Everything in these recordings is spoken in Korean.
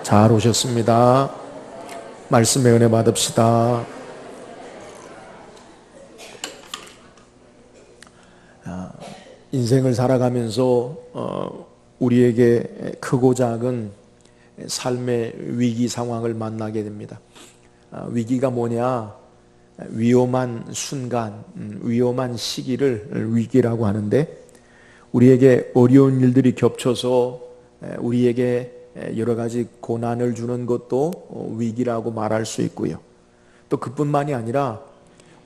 잘 오셨습니다. 말씀의 은혜 받읍시다. 인생을 살아가면서 우리에게 크고 작은 삶의 위기 상황을 만나게 됩니다. 위기가 뭐냐? 위험한 순간, 위험한 시기를 위기라고 하는데, 우리에게 어려운 일들이 겹쳐서 우리에게 여러 가지 고난을 주는 것도 위기라고 말할 수 있고요. 또 그뿐만이 아니라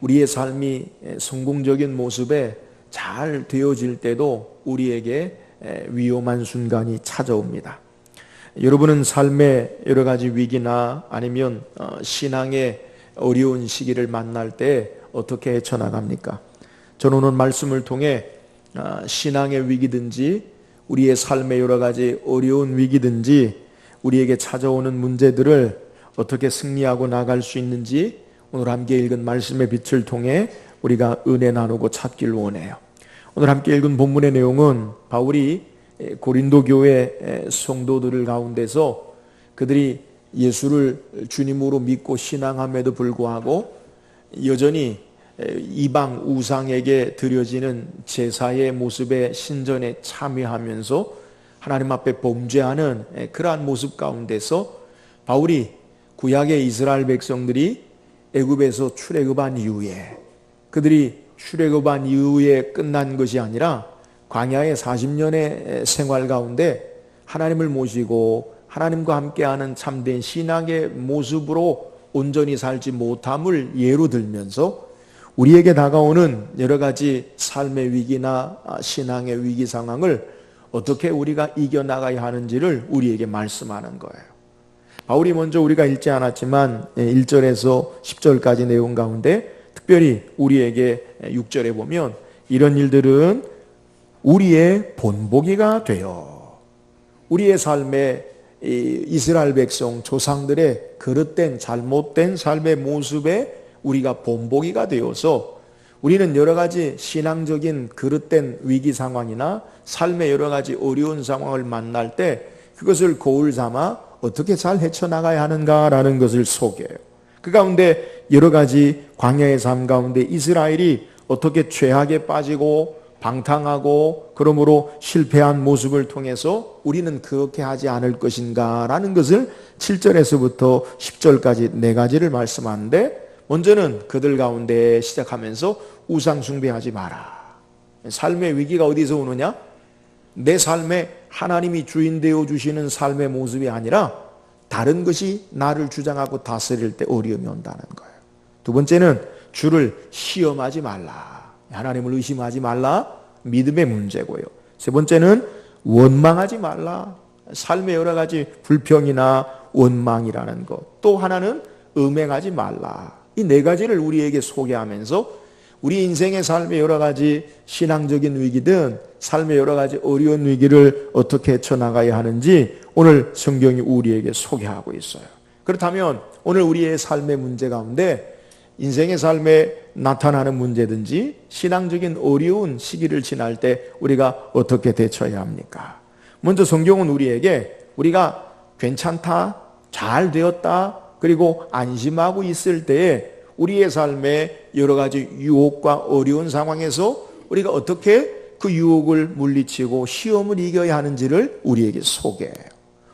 우리의 삶이 성공적인 모습에 잘 되어질 때도 우리에게 위험한 순간이 찾아옵니다. 여러분은 삶의 여러 가지 위기나 아니면 신앙의 어려운 시기를 만날 때 어떻게 헤쳐나갑니까? 저는 오늘 말씀을 통해 신앙의 위기든지 우리의 삶의 여러 가지 어려운 위기든지 우리에게 찾아오는 문제들을 어떻게 승리하고 나갈 수 있는지 오늘 함께 읽은 말씀의 빛을 통해 우리가 은혜 나누고 찾길 원해요. 오늘 함께 읽은 본문의 내용은 바울이 고린도 교회 성도들 가운데서 그들이 예수를 주님으로 믿고 신앙함에도 불구하고 여전히 이방 우상에게 드려지는 제사의 모습의 신전에 참여하면서 하나님 앞에 범죄하는 그러한 모습 가운데서 바울이 구약의 이스라엘 백성들이 애굽에서 출애굽한 이후에 그들이 출애굽한 이후에 끝난 것이 아니라 광야의 40년의 생활 가운데 하나님을 모시고 하나님과 함께하는 참된 신앙의 모습으로 온전히 살지 못함을 예로 들면서 우리에게 다가오는 여러 가지 삶의 위기나 신앙의 위기 상황을 어떻게 우리가 이겨나가야 하는지를 우리에게 말씀하는 거예요. 바울이 먼저 우리가 읽지 않았지만 1절에서 10절까지 내용 가운데 특별히 우리에게 6절에 보면 이런 일들은 우리의 본보기가 되어 우리의 삶에 이스라엘 백성 조상들의 그릇된 잘못된 삶의 모습에 우리가 본보기가 되어서 우리는 여러 가지 신앙적인 그릇된 위기 상황이나 삶의 여러 가지 어려운 상황을 만날 때 그것을 거울 삼아 어떻게 잘 헤쳐나가야 하는가라는 것을 소개해요. 그 가운데 여러 가지 광야의 삶 가운데 이스라엘이 어떻게 죄악에 빠지고 방탕하고 그러므로 실패한 모습을 통해서 우리는 그렇게 하지 않을 것인가라는 것을 7절에서부터 10절까지 네 가지를 말씀하는데 먼저는 그들 가운데 시작하면서 우상 숭배하지 마라. 삶의 위기가 어디서 오느냐? 내 삶에 하나님이 주인 되어 주시는 삶의 모습이 아니라 다른 것이 나를 주장하고 다스릴 때 어려움이 온다는 거예요. 두 번째는 주를 시험하지 말라. 하나님을 의심하지 말라. 믿음의 문제고요. 세 번째는 원망하지 말라. 삶의 여러 가지 불평이나 원망이라는 것. 또 하나는 음행하지 말라. 이 네 가지를 우리에게 소개하면서 우리 인생의 삶의 여러 가지 신앙적인 위기든 삶의 여러 가지 어려운 위기를 어떻게 헤쳐나가야 하는지 오늘 성경이 우리에게 소개하고 있어요. 그렇다면 오늘 우리의 삶의 문제 가운데 인생의 삶에 나타나는 문제든지 신앙적인 어려운 시기를 지날 때 우리가 어떻게 대처해야 합니까? 먼저 성경은 우리에게 우리가 괜찮다, 잘 되었다, 그리고 안심하고 있을 때에 우리의 삶에 여러 가지 유혹과 어려운 상황에서 우리가 어떻게 그 유혹을 물리치고 시험을 이겨야 하는지를 우리에게 소개해요.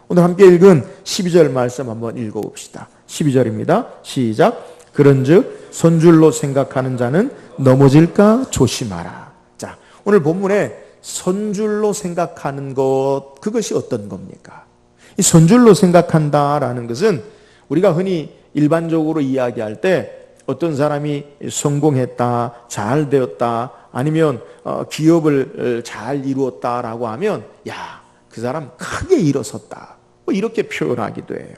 오늘 함께 읽은 12절 말씀 한번 읽어봅시다. 12절입니다. 시작. 그런즉 선줄로 생각하는 자는 넘어질까 조심하라. 자, 오늘 본문에 선줄로 생각하는 것, 그것이 어떤 겁니까? 이 선줄로 생각한다라는 것은 우리가 흔히 일반적으로 이야기할 때 어떤 사람이 성공했다, 잘 되었다, 아니면 기업을 잘 이루었다라고 하면 야, 그 사람 크게 일어섰다, 뭐 이렇게 표현하기도 해요.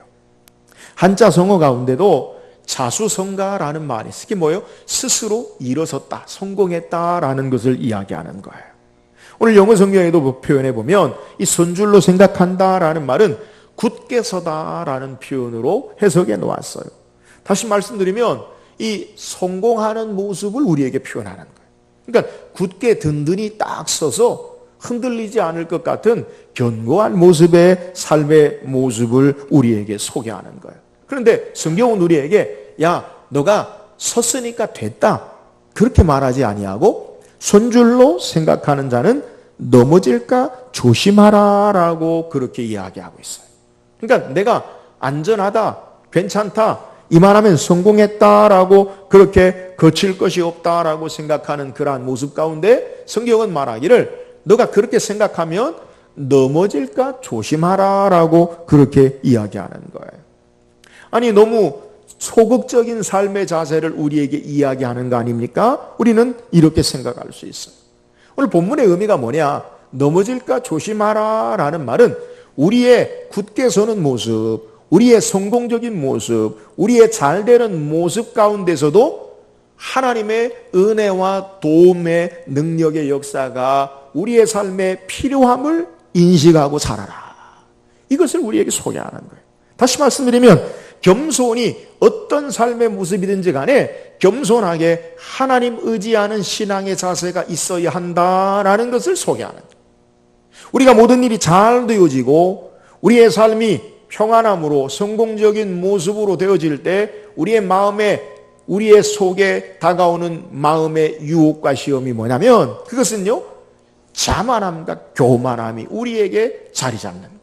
한자 성어 가운데도 자수성가라는 말이 있어요. 이게 뭐예요? 스스로 일어섰다, 성공했다라는 것을 이야기하는 거예요. 오늘 영어 성경에도 표현해 보면 이 선줄로 생각한다라는 말은 굳게 서다라는 표현으로 해석해 놓았어요. 다시 말씀드리면 이 성공하는 모습을 우리에게 표현하는 거예요. 그러니까 굳게 든든히 딱 서서 흔들리지 않을 것 같은 견고한 모습의 삶의 모습을 우리에게 소개하는 거예요. 그런데 성경은 우리에게 야, 너가 섰으니까 됐다, 그렇게 말하지 아니하고 손줄로 생각하는 자는 넘어질까 조심하라 라고 그렇게 이야기하고 있어요. 그러니까 내가 안전하다, 괜찮다, 이만하면 성공했다라고 그렇게 거칠 것이 없다라고 생각하는 그러한 모습 가운데 성경은 말하기를 너가 그렇게 생각하면 넘어질까 조심하라 라고 그렇게 이야기하는 거예요. 아니, 너무 소극적인 삶의 자세를 우리에게 이야기하는 거 아닙니까? 우리는 이렇게 생각할 수 있어요. 오늘 본문의 의미가 뭐냐? 넘어질까 조심하라 라는 말은 우리의 굳게 서는 모습, 우리의 성공적인 모습, 우리의 잘되는 모습 가운데서도 하나님의 은혜와 도움의 능력의 역사가 우리의 삶에 필요함을 인식하고 살아라. 이것을 우리에게 소개하는 거예요. 다시 말씀드리면 겸손이 어떤 삶의 모습이든지 간에 겸손하게 하나님 의지하는 신앙의 자세가 있어야 한다라는 것을 소개하는 거예요. 우리가 모든 일이 잘 되어지고 우리의 삶이 평안함으로 성공적인 모습으로 되어질 때 우리의 마음에, 우리의 속에 다가오는 마음의 유혹과 시험이 뭐냐면 그것은요, 자만함과 교만함이 우리에게 자리 잡는 거예요.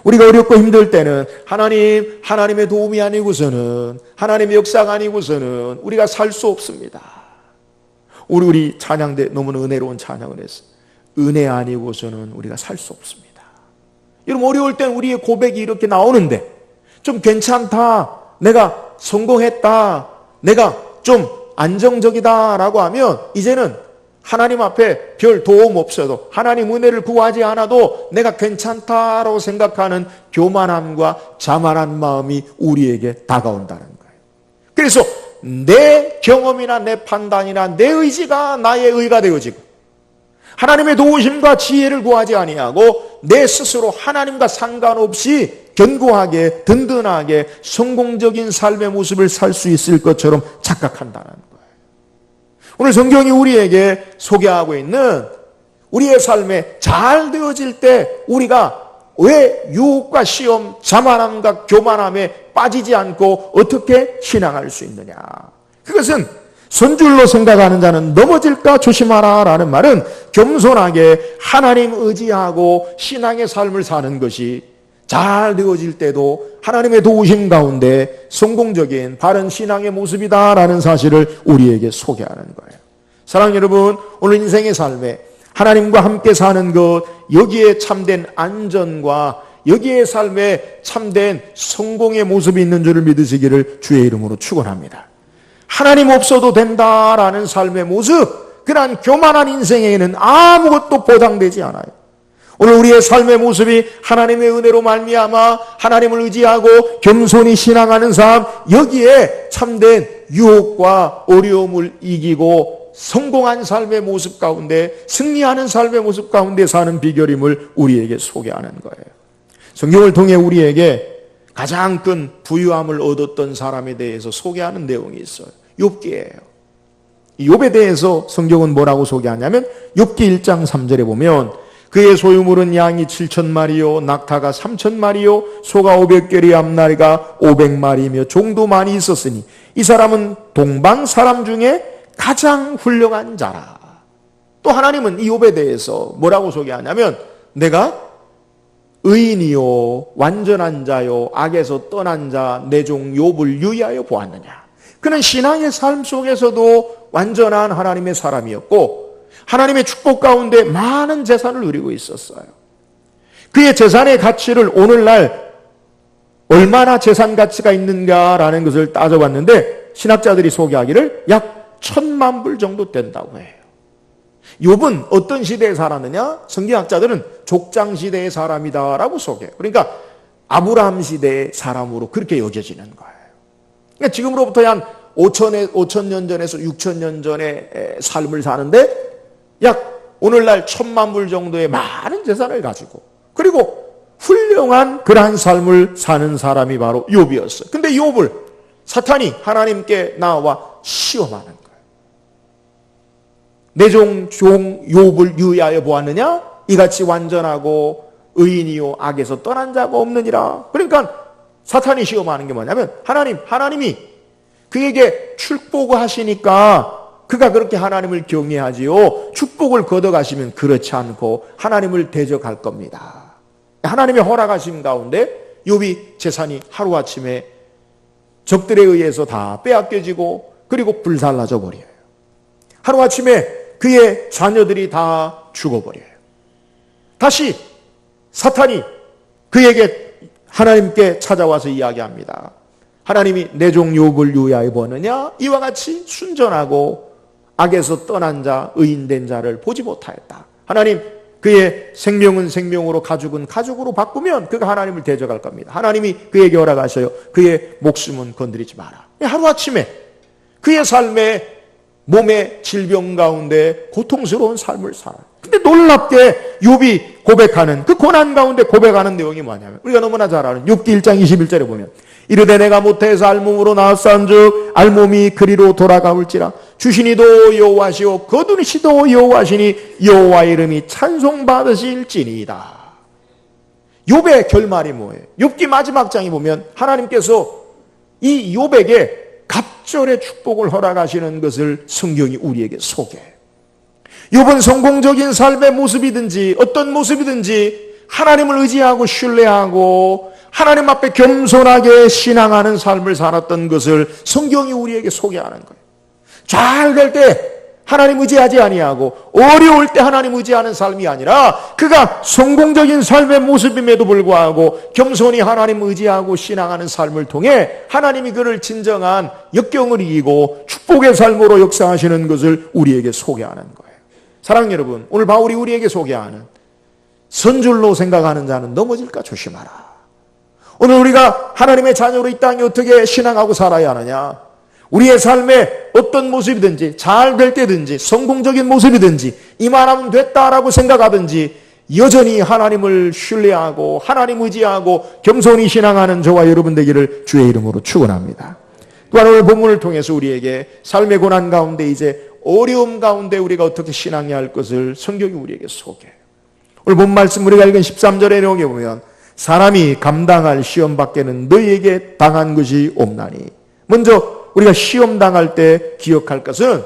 우리가 어렵고 힘들 때는 하나님의 도움이 아니고서는, 하나님의 역사가 아니고서는 우리가 살 수 없습니다. 우리 찬양 때 너무나 은혜로운 찬양을 했어요. 은혜 아니고서는 우리가 살 수 없습니다. 여러분, 어려울 땐 우리의 고백이 이렇게 나오는데 좀 괜찮다, 내가 성공했다, 내가 좀 안정적이다라고 하면 이제는 하나님 앞에 별 도움 없어도, 하나님 은혜를 구하지 않아도 내가 괜찮다라고 생각하는 교만함과 자만한 마음이 우리에게 다가온다는 거예요. 그래서 내 경험이나 내 판단이나 내 의지가 나의 의가 되어지고 하나님의 도우심과 지혜를 구하지 아니하고 내 스스로 하나님과 상관없이 견고하게, 든든하게 성공적인 삶의 모습을 살 수 있을 것처럼 착각한다는 거예요. 오늘 성경이 우리에게 소개하고 있는 우리의 삶에 잘 되어질 때 우리가 왜 유혹과 시험, 자만함과 교만함에 빠지지 않고 어떻게 신앙할 수 있느냐. 그것은 손줄로 생각하는 자는 넘어질까 조심하라 라는 말은 겸손하게 하나님 의지하고 신앙의 삶을 사는 것이 잘 되어질 때도 하나님의 도우심 가운데 성공적인 바른 신앙의 모습이다라는 사실을 우리에게 소개하는 거예요. 사랑하는 여러분, 오늘 인생의 삶에 하나님과 함께 사는 것, 여기에 참된 안전과 여기에 삶에 참된 성공의 모습이 있는 줄을 믿으시기를 주의 이름으로 축원합니다. 하나님 없어도 된다라는 삶의 모습, 그러한 교만한 인생에는 아무것도 보장되지 않아요. 오늘 우리의 삶의 모습이 하나님의 은혜로 말미암아 하나님을 의지하고 겸손히 신앙하는 삶, 여기에 참된 유혹과 어려움을 이기고 성공한 삶의 모습 가운데, 승리하는 삶의 모습 가운데 사는 비결임을 우리에게 소개하는 거예요. 성경을 통해 우리에게 가장 큰 부유함을 얻었던 사람에 대해서 소개하는 내용이 있어요. 욥기예요. 이 욥에 대해서 성경은 뭐라고 소개하냐면 욥기 1장 3절에 보면 그의 소유물은 양이 7,000마리요 낙타가 3,000마리요 소가 500결이 앞나리가 500마리며 종도 많이 있었으니 이 사람은 동방 사람 중에 가장 훌륭한 자라. 또 하나님은 이 욥에 대해서 뭐라고 소개하냐면 내가 의인이요 완전한 자요 악에서 떠난 자 내 종 욥을 유의하여 보았느냐. 그는 신앙의 삶 속에서도 완전한 하나님의 사람이었고 하나님의 축복 가운데 많은 재산을 누리고 있었어요. 그의 재산의 가치를 오늘날 얼마나 재산 가치가 있는가라는 것을 따져봤는데 신학자들이 소개하기를 약 1,000만 불 정도 된다고 해요. 욥은 어떤 시대에 살았느냐? 성경학자들은 족장 시대의 사람이다라고 소개해요. 그러니까 아브라함 시대의 사람으로 그렇게 여겨지는 거예요. 그러니까 지금으로부터 한 5,000년 전에서 6,000년 전의 삶을 사는데 약 오늘날 1,000만 불 정도의 많은 재산을 가지고 그리고 훌륭한 그러한 삶을 사는 사람이 바로 욥이었어요. 근데 욥을 사탄이 하나님께 나와 시험하는 거예요. 내 종 욥을 유의하여 보았느냐? 이같이 완전하고 의인이요 악에서 떠난 자가 없느니라. 그러니까 사탄이 시험하는 게 뭐냐면 하나님이 그에게 축복을 하시니까 그가 그렇게 하나님을 경외하지요. 축복을 걷어가시면 그렇지 않고 하나님을 대적할 겁니다. 하나님의 허락하심 가운데 욥이 재산이 하루아침에 적들에 의해서 다 빼앗겨지고 그리고 불살라져 버려요. 하루아침에 그의 자녀들이 다 죽어버려요. 다시 사탄이 그에게 하나님께 찾아와서 이야기합니다. 하나님이 내 종 욥을 유의하여 보느냐? 이와 같이 순전하고 악에서 떠난 자, 의인된 자를 보지 못하였다. 하나님, 그의 생명은 생명으로, 가죽은 가죽으로 바꾸면 그가 하나님을 대적할 겁니다. 하나님이 그에게 허락하셔요. 그의 목숨은 건드리지 마라. 하루아침에 그의 삶에 몸의 질병 가운데 고통스러운 삶을 살아요. 근데 놀랍게 욥이 고백하는 그 고난 가운데 고백하는 내용이 뭐냐면 우리가 너무나 잘 아는 욥기 1장 21절에 보면 이르되 내가 모태에서 알몸으로 나왔사온즉 알몸이 그리로 돌아가올지라 주시니도 여호와시오 거두시도 여호와시니 여호와 이름이 찬송받으실지니이다. 욥의 결말이 뭐예요? 욥기 마지막 장에 보면 하나님께서 이 욥에게 갑절의 축복을 허락하시는 것을 성경이 우리에게 소개해요. 욥은 성공적인 삶의 모습이든지 어떤 모습이든지 하나님을 의지하고 신뢰하고 하나님 앞에 겸손하게 신앙하는 삶을 살았던 것을 성경이 우리에게 소개하는 거예요. 잘 될 때 하나님 의지하지 아니하고 어려울 때 하나님 의지하는 삶이 아니라 그가 성공적인 삶의 모습임에도 불구하고 겸손히 하나님 의지하고 신앙하는 삶을 통해 하나님이 그를 진정한 역경을 이기고 축복의 삶으로 역사하시는 것을 우리에게 소개하는 거예요. 사랑하는 여러분, 오늘 바울이 우리에게 소개하는 선줄로 생각하는 자는 넘어질까 조심하라. 오늘 우리가 하나님의 자녀로 이 땅에 어떻게 신앙하고 살아야 하느냐? 우리의 삶에 어떤 모습이든지 잘 될 때든지 성공적인 모습이든지 이만하면 됐다라고 생각하든지 여전히 하나님을 신뢰하고 하나님 의지하고 겸손히 신앙하는 저와 여러분 되기를 주의 이름으로 축원합니다. 또한 오늘 본문을 통해서 우리에게 삶의 고난 가운데 이제 어려움 가운데 우리가 어떻게 신앙해야 할 것을 성경이 우리에게 소개해요. 오늘 본 말씀 우리가 읽은 13절의 내용에 보면 사람이 감당할 시험 밖에는 너희에게 당한 것이 없나니. 먼저 우리가 시험 당할 때 기억할 것은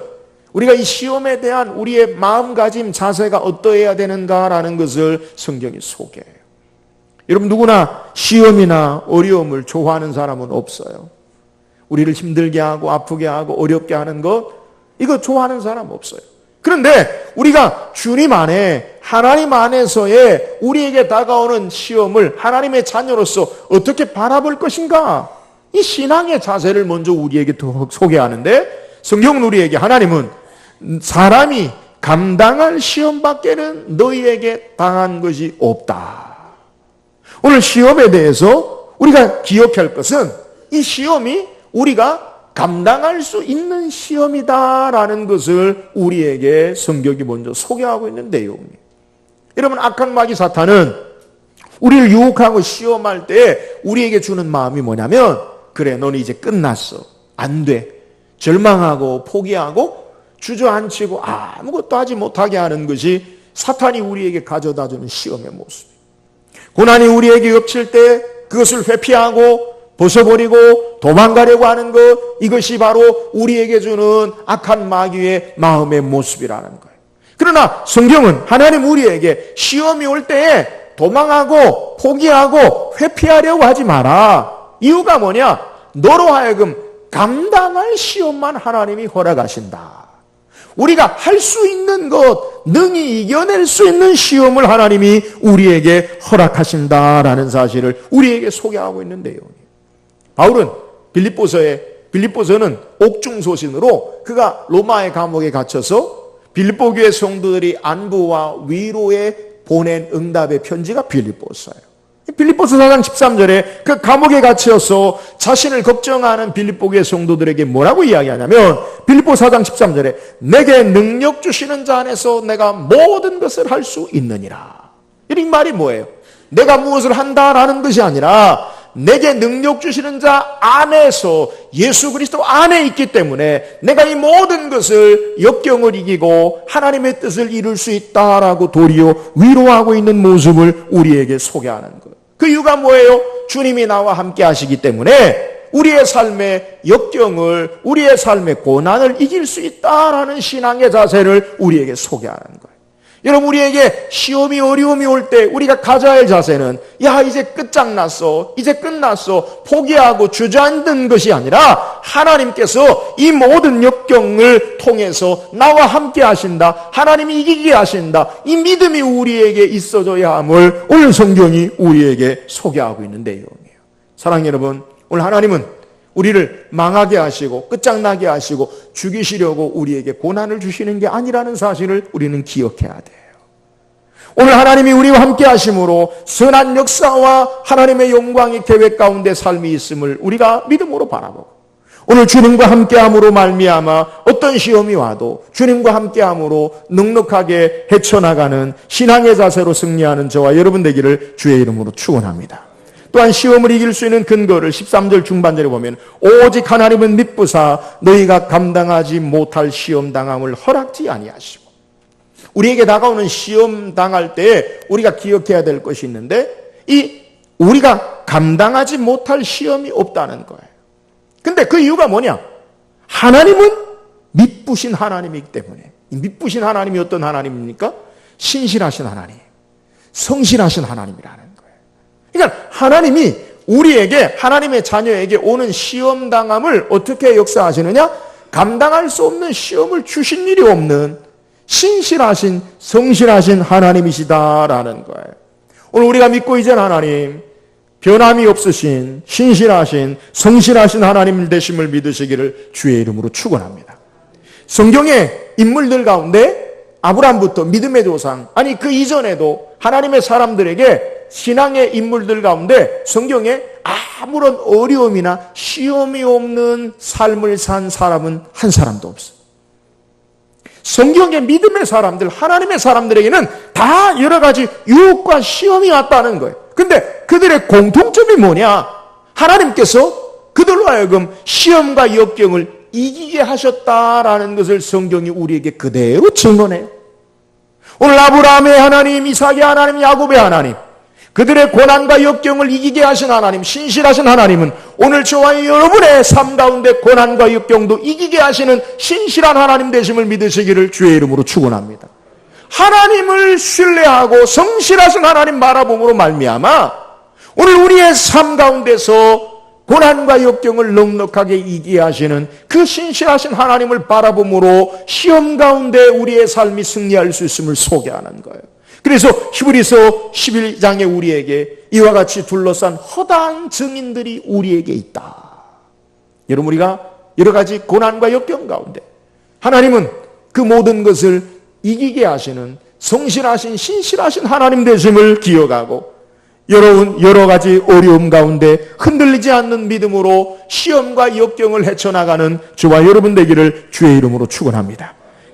우리가 이 시험에 대한 우리의 마음가짐 자세가 어떠해야 되는가라는 것을 성경이 소개해요. 여러분 누구나 시험이나 어려움을 좋아하는 사람은 없어요. 우리를 힘들게 하고 아프게 하고 어렵게 하는 것 이거 좋아하는 사람 없어요. 그런데 우리가 주님 안에 하나님 안에서의 우리에게 다가오는 시험을 하나님의 자녀로서 어떻게 바라볼 것인가? 이 신앙의 자세를 먼저 우리에게 소개하는데 성경은 우리에게 하나님은 사람이 감당할 시험밖에는 너희에게 당한 것이 없다. 오늘 시험에 대해서 우리가 기억할 것은 이 시험이 우리가 감당할 수 있는 시험이다라는 것을 우리에게 성경이 먼저 소개하고 있는 내용이에요. 여러분 악한 마귀 사탄은 우리를 유혹하고 시험할 때 우리에게 주는 마음이 뭐냐면 그래 너는 이제 끝났어. 안 돼. 절망하고 포기하고 주저앉히고 아무것도 하지 못하게 하는 것이 사탄이 우리에게 가져다주는 시험의 모습이에요. 고난이 우리에게 겹칠 때 그것을 회피하고 벗어버리고 도망가려고 하는 것 이것이 바로 우리에게 주는 악한 마귀의 마음의 모습이라는 거예요. 그러나 성경은 하나님 우리에게 시험이 올 때에 도망하고 포기하고 회피하려고 하지 마라. 이유가 뭐냐? 너로 하여금 감당할 시험만 하나님이 허락하신다. 우리가 할 수 있는 것, 능히 이겨낼 수 있는 시험을 하나님이 우리에게 허락하신다라는 사실을 우리에게 소개하고 있는 내용이에요. 바울은 빌립보서는 옥중소신으로 그가 로마의 감옥에 갇혀서 빌립보 교회 성도들이 안부와 위로에 보낸 응답의 편지가 빌립보서예요. 빌립보서 4장 13절에 그 감옥에 갇혀서 자신을 걱정하는 빌립보 교회 성도들에게 뭐라고 이야기하냐면 빌립보 4장 13절에 내게 능력 주시는 자 안에서 내가 모든 것을 할 수 있느니라. 이 말이 뭐예요? 내가 무엇을 한다라는 것이 아니라 내게 능력 주시는 자 안에서 예수 그리스도 안에 있기 때문에 내가 이 모든 것을 역경을 이기고 하나님의 뜻을 이룰 수 있다라고 도리어 위로하고 있는 모습을 우리에게 소개하는 거예요. 그 이유가 뭐예요? 주님이 나와 함께 하시기 때문에 우리의 삶의 역경을, 우리의 삶의 고난을 이길 수 있다라는 신앙의 자세를 우리에게 소개하는 거예요. 여러분, 우리에게 시험이, 어려움이 올 때 우리가 가져야 할 자세는 야, 이제 끝장났어, 이제 끝났어, 포기하고 주저앉는 것이 아니라 하나님께서 이 모든 역경을 통해서 나와 함께 하신다, 하나님이 이기게 하신다, 이 믿음이 우리에게 있어져야 함을 오늘 성경이 우리에게 소개하고 있는 내용이에요. 사랑하는 여러분, 오늘 하나님은 우리를 망하게 하시고 끝장나게 하시고 죽이시려고 우리에게 고난을 주시는 게 아니라는 사실을 우리는 기억해야 돼요. 오늘 하나님이 우리와 함께 하심으로 선한 역사와 하나님의 영광의 계획 가운데 삶이 있음을 우리가 믿음으로 바라보고, 오늘 주님과 함께함으로 말미암아 어떤 시험이 와도 주님과 함께함으로 넉넉하게 헤쳐나가는 신앙의 자세로 승리하는 저와 여러분 되기를 주의 이름으로 축원합니다. 또한 시험을 이길 수 있는 근거를 13절 중반절에 보면 오직 하나님은 미쁘사 너희가 감당하지 못할 시험 당함을 허락지 아니하시고, 우리에게 다가오는 시험 당할 때 우리가 기억해야 될 것이 있는데, 이 우리가 감당하지 못할 시험이 없다는 거예요. 근데 그 이유가 뭐냐? 하나님은 미쁘신 하나님이기 때문에. 이 미쁘신 하나님이 어떤 하나님입니까? 신실하신 하나님, 성실하신 하나님이라는 거예요. 그러니까 하나님이 우리에게, 하나님의 자녀에게 오는 시험 당함을 어떻게 역사하시느냐? 감당할 수 없는 시험을 주신 일이 없는 신실하신, 성실하신 하나님이시다라는 거예요. 오늘 우리가 믿고 있는 하나님, 변함이 없으신, 신실하신, 성실하신 하나님 되심을 믿으시기를 주의 이름으로 축원합니다. 성경의 인물들 가운데 아브라함부터 믿음의 조상, 아니 그 이전에도 하나님의 사람들에게 신앙의 인물들 가운데 성경에 아무런 어려움이나 시험이 없는 삶을 산 사람은 한 사람도 없어요. 성경의 믿음의 사람들, 하나님의 사람들에게는 다 여러 가지 유혹과 시험이 왔다는 거예요. 근데 그들의 공통점이 뭐냐? 하나님께서 그들로 하여금 시험과 역경을 이기게 하셨다라는 것을 성경이 우리에게 그대로 증언해요. 오늘 아브라함의 하나님, 이삭의 하나님, 야곱의 하나님, 그들의 고난과 역경을 이기게 하신 하나님, 신실하신 하나님은 오늘 저와 여러분의 삶 가운데 고난과 역경도 이기게 하시는 신실한 하나님 되심을 믿으시기를 주의 이름으로 축원합니다. 하나님을 신뢰하고 성실하신 하나님 바라봄으로 말미암아 오늘 우리의 삶 가운데서 고난과 역경을 넉넉하게 이기게 하시는 그 신실하신 하나님을 바라봄으로 시험 가운데 우리의 삶이 승리할 수 있음을 소개하는 거예요. 그래서 히브리서 11장에 우리에게 이와 같이 둘러싼 허다한 증인들이 우리에게 있다. 여러분, 우리가 여러 가지 고난과 역경 가운데 하나님은 그 모든 것을 이기게 하시는 성실하신 신실하신 하나님 되심을 기억하고 여러 가지 어려움 가운데 흔들리지 않는 믿음으로 시험과 역경을 헤쳐나가는 저와 여러분 되기를 주의 이름으로 축원합니다.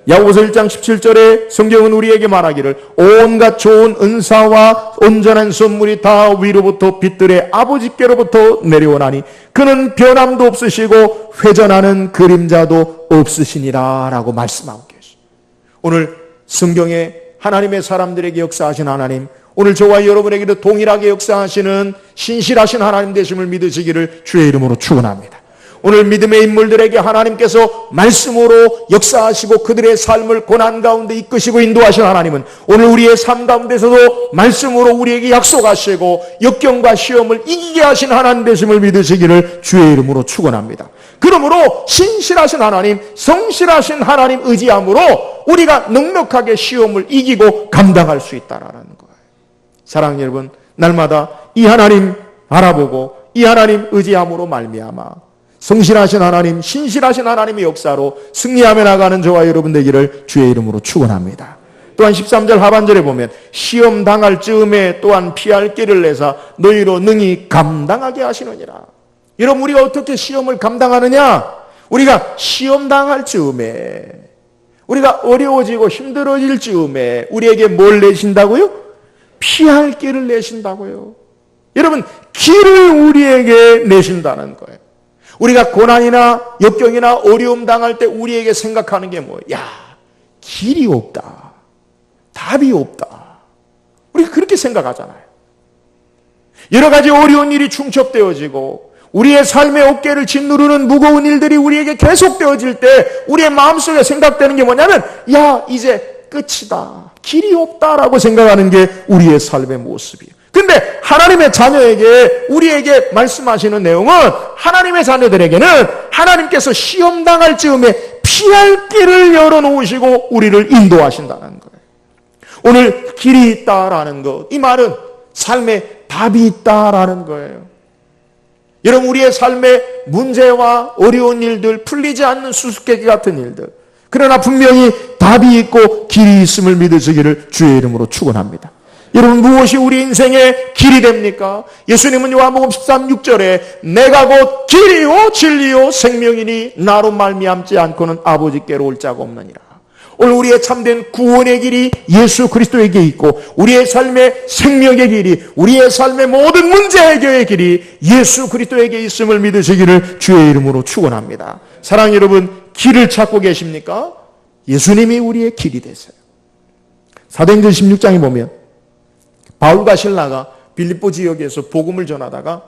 야고보서 1장 17절에 성경은 우리에게 말하기를 온갖 좋은 은사와 온전한 선물이 다 위로부터 빛들의 아버지께로부터 내려오나니 그는 변함도 없으시고 회전하는 그림자도 없으시니라 라고 말씀하고 계십니다. 오늘 성경에 하나님의 사람들에게 역사하신 하나님, 오늘 저와 여러분에게도 동일하게 역사하시는 신실하신 하나님 되심을 믿으시기를 주의 이름으로 축원합니다. 오늘 믿음의 인물들에게 하나님께서 말씀으로 역사하시고 그들의 삶을 고난 가운데 이끄시고 인도하신 하나님은 오늘 우리의 삶 가운데서도 말씀으로 우리에게 약속하시고 역경과 시험을 이기게 하신 하나님 되심을 믿으시기를 주의 이름으로 축원합니다. 그러므로 신실하신 하나님, 성실하신 하나님 의지함으로 우리가 넉넉하게 시험을 이기고 감당할 수 있다라는 거예요. 사랑하는 여러분, 날마다 이 하나님 알아보고 이 하나님 의지함으로 말미암아 성실하신 하나님, 신실하신 하나님의 역사로 승리하며 나가는 저와 여러분 되기를 주의 이름으로 축원합니다. 또한 13절 하반절에 보면 시험 당할 즈음에 또한 피할 길을 내사 너희로 능히 감당하게 하시느니라. 여러분, 우리가 어떻게 시험을 감당하느냐? 우리가 시험 당할 즈음에, 우리가 어려워지고 힘들어질 즈음에 우리에게 뭘 내신다고요? 피할 길을 내신다고요. 여러분, 길을 우리에게 내신다는 거예요. 우리가 고난이나 역경이나 어려움 당할 때 우리에게 생각하는 게 뭐예요? 야, 길이 없다. 답이 없다. 우리가 그렇게 생각하잖아요. 여러 가지 어려운 일이 충족되어지고 우리의 삶의 어깨를 짓누르는 무거운 일들이 우리에게 계속되어질 때 우리의 마음속에 생각되는 게 뭐냐면, 야, 이제 끝이다. 길이 없다라고 생각하는 게 우리의 삶의 모습이에요. 근데 하나님의 자녀에게, 우리에게 말씀하시는 내용은, 하나님의 자녀들에게는 하나님께서 시험 당할 즈음에 피할 길을 열어놓으시고 우리를 인도하신다는 거예요. 오늘 길이 있다라는 것, 이 말은 삶에 답이 있다라는 거예요. 여러분, 우리의 삶의 문제와 어려운 일들, 풀리지 않는 수수께끼 같은 일들, 그러나 분명히 답이 있고 길이 있음을 믿으시기를 주의 이름으로 축원합니다. 여러분, 무엇이 우리 인생의 길이 됩니까? 예수님은 요한복음 13, 6절에 내가 곧 길이요 진리요 생명이니 나로 말미암지 않고는 아버지께로 올 자가 없느니라. 오늘 우리의 참된 구원의 길이 예수 그리스도에게 있고, 우리의 삶의 생명의 길이, 우리의 삶의 모든 문제 해결의 길이 예수 그리스도에게 있음을 믿으시기를 주의 이름으로 축원합니다. 사랑하는 여러분, 길을 찾고 계십니까? 예수님이 우리의 길이 되세요. 사도행전 16장에 보면 바울과 실라가 빌립보 지역에서 복음을 전하다가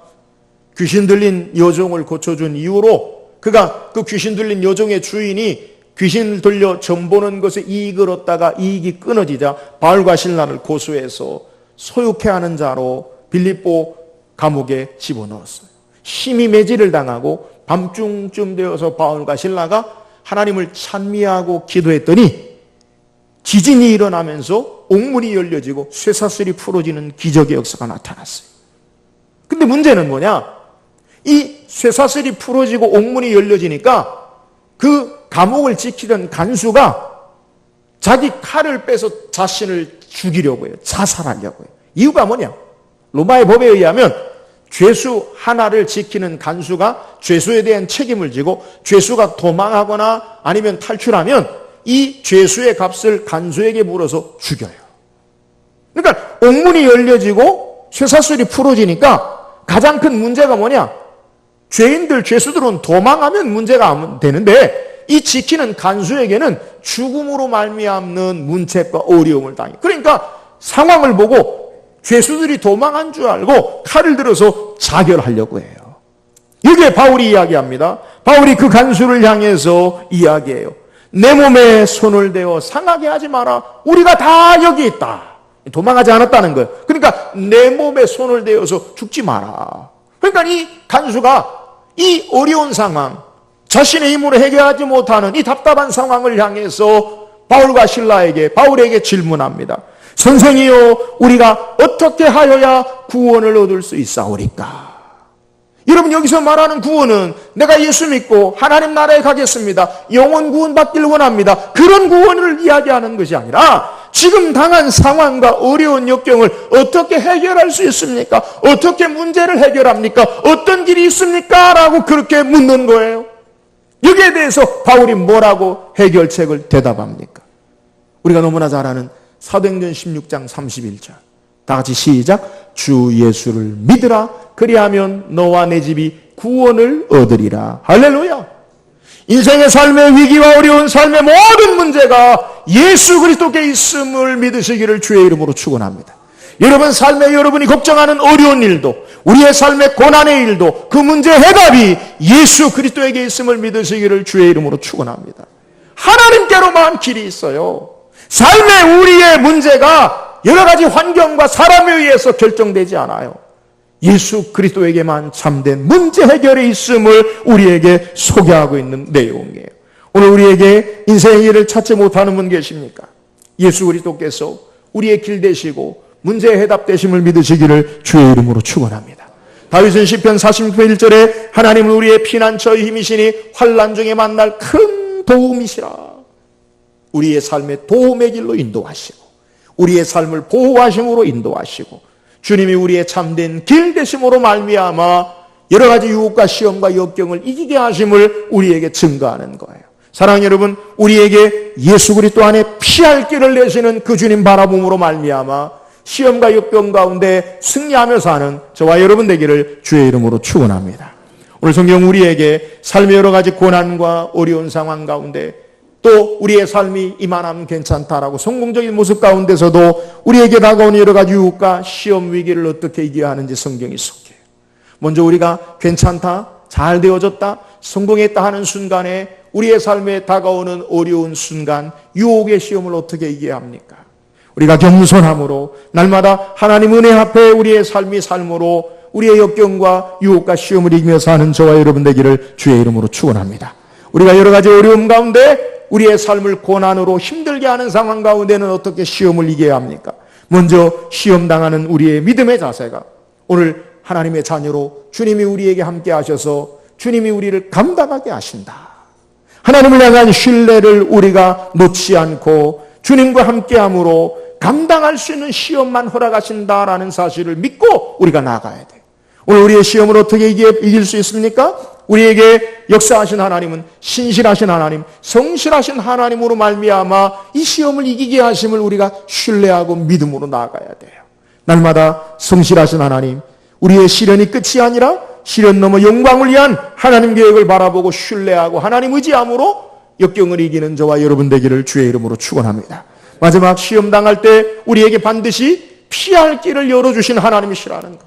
귀신 들린 여종을 고쳐준 이후로, 그가 그 귀신 들린 여종의 주인이 귀신을 들려 전보는 것에 이익을 얻다가 이익이 끊어지자 바울과 실라를 고소해서 소욕해 하는 자로 빌립보 감옥에 집어넣었어요. 심히 매질을 당하고 밤중쯤 되어서 바울과 실라가 하나님을 찬미하고 기도했더니 지진이 일어나면서 옥문이 열려지고 쇠사슬이 풀어지는 기적의 역사가 나타났어요. 근데 문제는 뭐냐? 이 쇠사슬이 풀어지고 옥문이 열려지니까 그 감옥을 지키던 간수가 자기 칼을 빼서 자신을 죽이려고 해요. 자살하려고 해요. 이유가 뭐냐? 로마의 법에 의하면 죄수 하나를 지키는 간수가 죄수에 대한 책임을 지고, 죄수가 도망하거나 아니면 탈출하면 이 죄수의 값을 간수에게 물어서 죽여요. 그러니까 옥문이 열려지고 쇠사슬이 풀어지니까 가장 큰 문제가 뭐냐? 죄인들, 죄수들은 도망하면 문제가 되는데 이 지키는 간수에게는 죽음으로 말미암는 문책과 어려움을 당해요. 그러니까 상황을 보고 죄수들이 도망한 줄 알고 칼을 들어서 자결하려고 해요. 여기에 바울이 이야기합니다. 바울이 그 간수를 향해서 이야기해요. 내 몸에 손을 대어 상하게 하지 마라. 우리가 다 여기 있다. 도망하지 않았다는 거예요. 그러니까 내 몸에 손을 대어서 죽지 마라. 그러니까 이 간수가 이 어려운 상황, 자신의 힘으로 해결하지 못하는 이 답답한 상황을 향해서 바울에게 질문합니다. 선생이요, 우리가 어떻게 하여야 구원을 얻을 수 있사오리까? 여러분, 여기서 말하는 구원은 내가 예수 믿고 하나님 나라에 가겠습니다, 영원 구원 받길 원합니다, 그런 구원을 이야기하는 것이 아니라 지금 당한 상황과 어려운 역경을 어떻게 해결할 수 있습니까? 어떻게 문제를 해결합니까? 어떤 길이 있습니까? 라고 그렇게 묻는 거예요. 여기에 대해서 바울이 뭐라고 해결책을 대답합니까? 우리가 너무나 잘 아는 사도행전 16장 31절. 다 같이 시작. 주 예수를 믿으라. 그리하면 너와 내 집이 구원을 얻으리라. 할렐루야. 인생의 삶의 위기와 어려운 삶의 모든 문제가 예수 그리스도께 있음을 믿으시기를 주의 이름으로 축원합니다. 여러분 삶에 여러분이 걱정하는 어려운 일도, 우리의 삶의 고난의 일도 그 문제의 해답이 예수 그리스도에게 있음을 믿으시기를 주의 이름으로 축원합니다. 하나님께로만 길이 있어요. 삶의 우리의 문제가 여러 가지 환경과 사람에 의해서 결정되지 않아요. 예수 그리스도에게만 참된 문제 해결의 있음을 우리에게 소개하고 있는 내용이에요. 오늘 우리에게 인생의 길을 찾지 못하는 분 계십니까? 예수 그리스도께서 우리의 길 되시고 문제의 해답 되심을 믿으시기를 주의 이름으로 축원합니다. 다윗은 시편 46편 1절에 하나님은 우리의 피난처의 힘이시니 환난 중에 만날 큰 도움이시라. 우리의 삶의 도움의 길로 인도하시고 우리의 삶을 보호하심으로 인도하시고 주님이 우리의 참된 길 되심으로 말미암아 여러 가지 유혹과 시험과 역경을 이기게 하심을 우리에게 증거하는 거예요. 사랑하는 여러분, 우리에게 예수 그리스도 안에 피할 길을 내시는 그 주님 바라봄으로 말미암아 시험과 역경 가운데 승리하며 사는 저와 여러분 되기를 주의 이름으로 축원합니다. 오늘 성경 우리에게 삶의 여러 가지 고난과 어려운 상황 가운데 또 우리의 삶이 이만하면 괜찮다라고 성공적인 모습 가운데서도 우리에게 다가오는 여러 가지 유혹과 시험 위기를 어떻게 이겨야 하는지 성경이 속해요. 먼저 우리가 괜찮다, 잘 되어졌다, 성공했다 하는 순간에 우리의 삶에 다가오는 어려운 순간, 유혹의 시험을 어떻게 이겨야 합니까? 우리가 겸손함으로 날마다 하나님 은혜 앞에 우리의 삶이 삶으로 우리의 역경과 유혹과 시험을 이기며 사는 저와 여러분 되기를 주의 이름으로 축원합니다. 우리가 여러 가지 어려움 가운데 우리의 삶을 고난으로 힘들게 하는 상황 가운데는 어떻게 시험을 이겨야 합니까? 먼저 시험 당하는 우리의 믿음의 자세가 오늘 하나님의 자녀로 주님이 우리에게 함께 하셔서 주님이 우리를 감당하게 하신다. 하나님을 향한 신뢰를 우리가 놓지 않고 주님과 함께함으로 감당할 수 있는 시험만 허락하신다라는 사실을 믿고 우리가 나아가야 돼요. 오늘 우리의 시험을 어떻게 이길 수 있습니까? 우리에게 역사하신 하나님은 신실하신 하나님, 성실하신 하나님으로 말미암아 이 시험을 이기게 하심을 우리가 신뢰하고 믿음으로 나아가야 돼요. 날마다 성실하신 하나님, 우리의 시련이 끝이 아니라 시련 넘어 영광을 위한 하나님 계획을 바라보고 신뢰하고 하나님 의지함으로 역경을 이기는 저와 여러분 되기를 주의 이름으로 축원합니다. 마지막 시험 당할 때 우리에게 반드시 피할 길을 열어주신 하나님이시라는 것.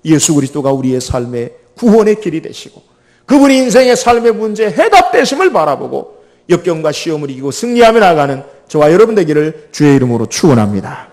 예수 그리스도가 우리의 삶의 구원의 길이 되시고 그분이 인생의 삶의 문제에 해답되심을 바라보고 역경과 시험을 이기고 승리하며 나가는 저와 여러분 되기를 주의 이름으로 축원합니다.